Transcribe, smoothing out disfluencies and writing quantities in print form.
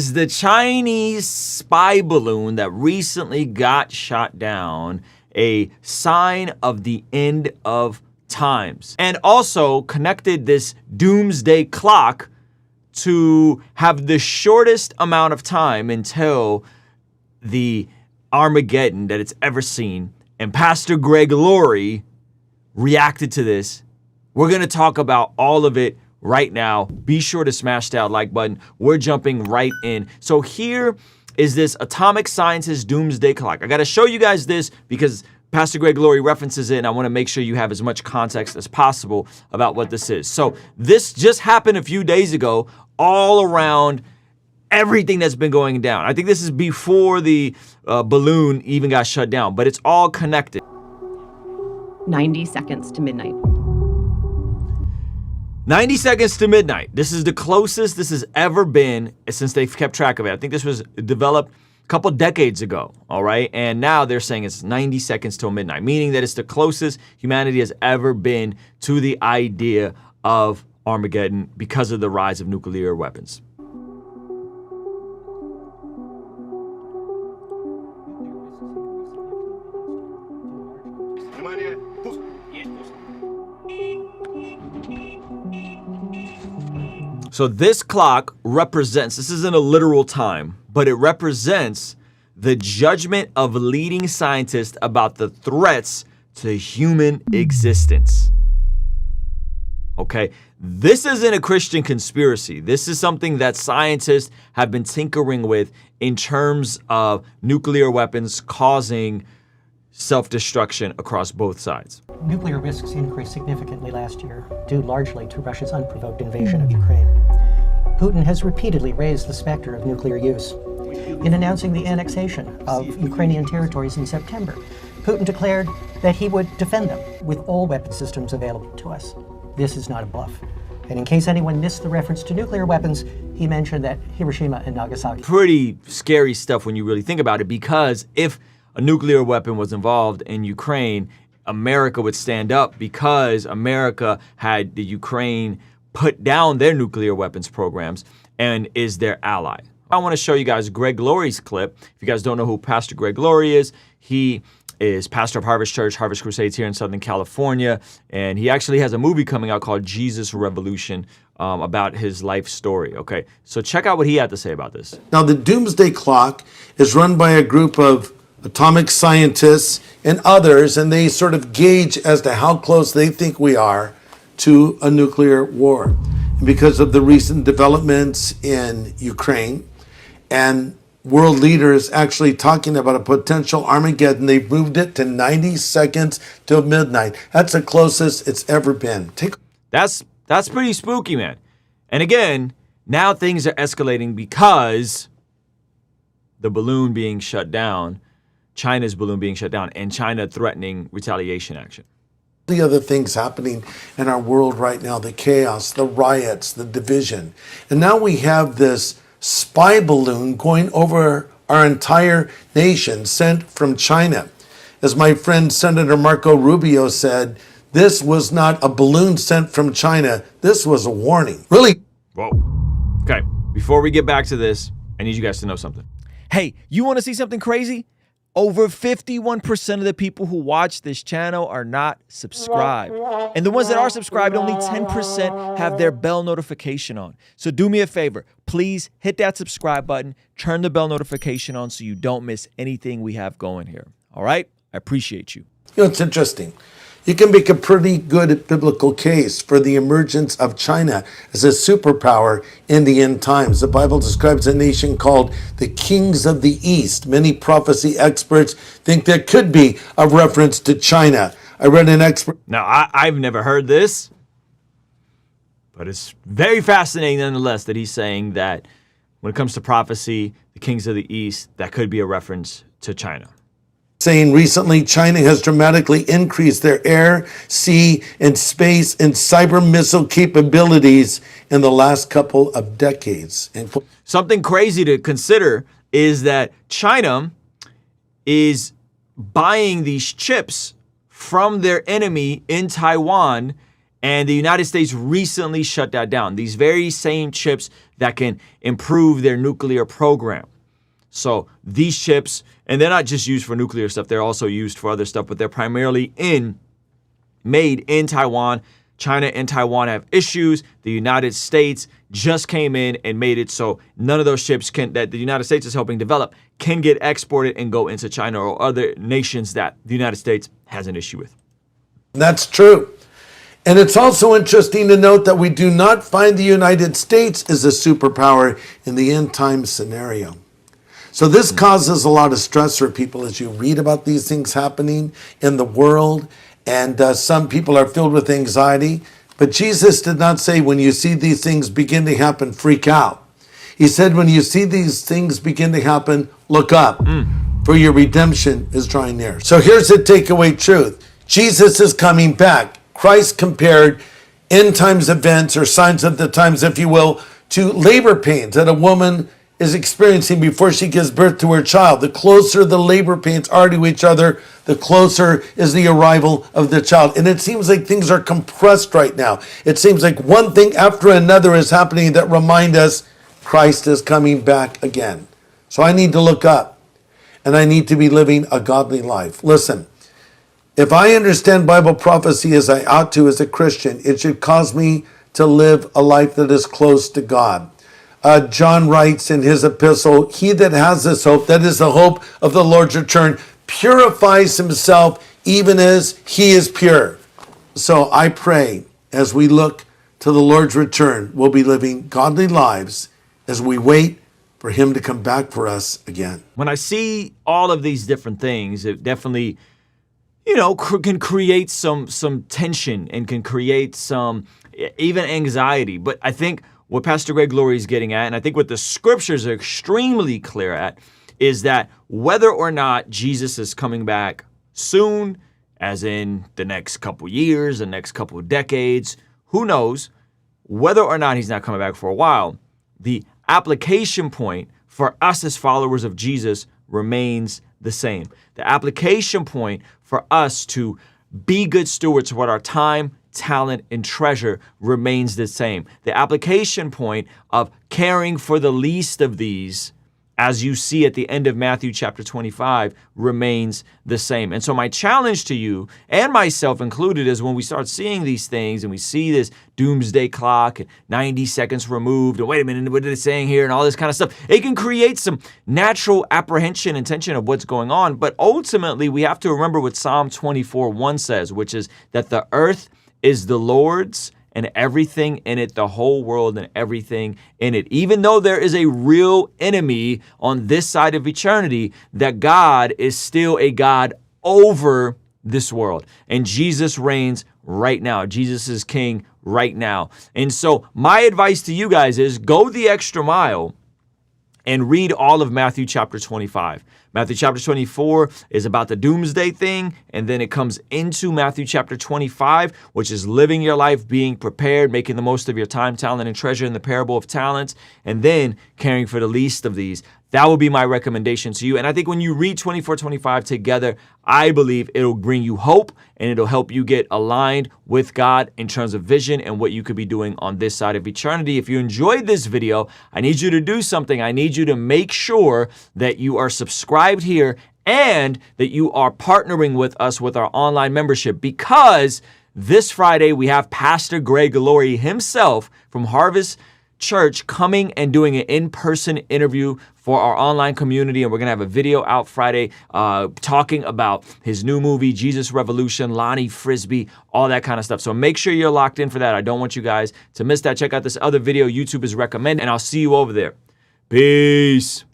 Is the Chinese spy balloon that recently got shot down a sign of the end of times? And also connected this doomsday clock to have the shortest amount of time until the Armageddon that it's ever seen. And Pastor Greg Laurie reacted to this. We're going to talk about all of it right now. Be sure to smash that like button. We're jumping right in. So here is this atomic scientist doomsday clock. I got to show you guys this because Pastor Greg Laurie references it, and I want to make sure you have as much context as possible about what this is. So this just happened a few days ago, all around everything that's been going down. I think this is before the balloon even got shut down, but it's all connected. 90 seconds to midnight. 90 seconds to midnight. This is the closest this has ever been since they've kept track of it. I think this was developed a couple decades ago, all right? And now they're saying it's 90 seconds till midnight, meaning that it's the closest humanity has ever been to the idea of Armageddon because of the rise of nuclear weapons. So this clock represents, this isn't a literal time, but it represents the judgment of leading scientists about the threats to human existence. Okay, this isn't a Christian conspiracy. This is something that scientists have been tinkering with in terms of nuclear weapons causing self-destruction across both sides. Nuclear risks increased significantly last year, due largely to Russia's unprovoked invasion of Ukraine. Putin has repeatedly raised the specter of nuclear use. In announcing the annexation of Ukrainian territories in September, Putin declared that he would defend them with all weapon systems available to us. This is not a bluff. And in case anyone missed the reference to nuclear weapons, he mentioned that Hiroshima and Nagasaki. Pretty scary stuff when you really think about it, because if a nuclear weapon was involved in Ukraine, America would stand up because America had the Ukraine put down their nuclear weapons programs and is their ally. I want to show you guys Greg Laurie's clip. If you guys don't know who Pastor Greg Laurie is, he is pastor of Harvest Church, Harvest Crusades here in Southern California. And he actually has a movie coming out called Jesus Revolution about his life story. Okay, so check out what he had to say about this. Now, the doomsday clock is run by a group of atomic scientists and others, and they sort of gauge as to how close they think we are to a nuclear war. And because of the recent developments in Ukraine and world leaders actually talking about a potential Armageddon, they've moved it to 90 seconds till midnight. That's the closest it's ever been. That's pretty spooky, man. And again, now things are escalating because the balloon being shut down, China's balloon being shut down, and China threatening retaliation action. The other things happening in our world right now, the chaos, the riots, the division. And now we have this spy balloon going over our entire nation sent from China. As my friend Senator Marco Rubio said, this was not a balloon sent from China. This was a warning. Really? Whoa. Okay, before we get back to this, I need you guys to know something. Hey, you want to see something crazy? Over 51% of the people who watch this channel are not subscribed. And the ones that are subscribed, only 10% have their bell notification on. So do me a favor, please hit that subscribe button, turn the bell notification on so you don't miss anything we have going here. All right? I appreciate you. You know, it's interesting. You can make a pretty good biblical case for the emergence of China as a superpower in the end times. The Bible describes a nation called the Kings of the East. Many prophecy experts think there could be a reference to China. I read an expert. Now, I've never heard this, but it's very fascinating nonetheless that he's saying that when it comes to prophecy, the Kings of the East, that could be a reference to China. Saying recently China has dramatically increased their air, sea, and space and cyber missile capabilities in the last couple of decades. Something crazy to consider is that China is buying these chips from their enemy in Taiwan, and the United States recently shut that down. These very same chips that can improve their nuclear program. So these chips, and they're not just used for nuclear stuff, they're also used for other stuff, but they're primarily made in Taiwan. China and Taiwan have issues. The United States just came in and made it so none of those chips that the United States is helping develop can get exported and go into China or other nations that the United States has an issue with. That's true. And it's also interesting to note that we do not find the United States as a superpower in the end time scenario. So this causes a lot of stress for people as you read about these things happening in the world. And some people are filled with anxiety. But Jesus did not say, when you see these things begin to happen, freak out. He said, when you see these things begin to happen, look up, for your redemption is drawing near. So here's the takeaway truth. Jesus is coming back. Christ compared end times events, or signs of the times, if you will, to labor pains that a woman is experiencing before she gives birth to her child. The closer the labor pains are to each other, the closer is the arrival of the child. And it seems like things are compressed right now. It seems like one thing after another is happening that remind us Christ is coming back again. So I need to look up, and I need to be living a godly life. Listen, if I understand Bible prophecy as I ought to as a Christian, it should cause me to live a life that is close to God. John writes in his epistle, he that has this hope, that is the hope of the Lord's return, purifies himself even as he is pure. So I pray as we look to the Lord's return, we'll be living godly lives as we wait for him to come back for us again. When I see all of these different things, it definitely, can create some tension and can create some even anxiety. But I think what Pastor Greg Laurie is getting at, and I think what the scriptures are extremely clear at, is that whether or not Jesus is coming back soon, as in the next couple years, the next couple decades, who knows, whether or not he's not coming back for a while, the application point for us as followers of Jesus remains the same. The application point for us to be good stewards of what our time, talent, and treasure remains the same. The application point of caring for the least of these, as you see at the end of Matthew chapter 25, remains the same. And so my challenge to you, and myself included, is when we start seeing these things and we see this doomsday clock, 90 seconds removed, and wait a minute, what are they saying here, and all this kind of stuff, it can create some natural apprehension and tension of what's going on. But ultimately, we have to remember what Psalm 24:1 says, which is that the earth is the Lord's and everything in it, the whole world and everything in it. Even though there is a real enemy on this side of eternity, that God is still a God over this world. And Jesus reigns right now. Jesus is king right now. And so my advice to you guys is go the extra mile and read all of Matthew chapter 25. Matthew chapter 24 is about the doomsday thing, and then it comes into Matthew chapter 25, which is living your life, being prepared, making the most of your time, talent, and treasure in the parable of talents, and then caring for the least of these. That will be my recommendation to you. And I think when you read 24-25 together, I believe it'll bring you hope and it'll help you get aligned with God in terms of vision and what you could be doing on this side of eternity. If you enjoyed this video, I need you to do something. I need you to make sure that you are subscribed here and that you are partnering with us with our online membership, because this Friday we have Pastor Greg Laurie himself from Harvest Church coming and doing an in-person interview for our online community, and we're gonna have a video out Friday talking about his new movie, Jesus Revolution, Lonnie Frisbee, all that kind of stuff. So make sure you're locked in for that. I don't want you guys to miss that. Check out this other video YouTube is recommending, and I'll see you over there. Peace.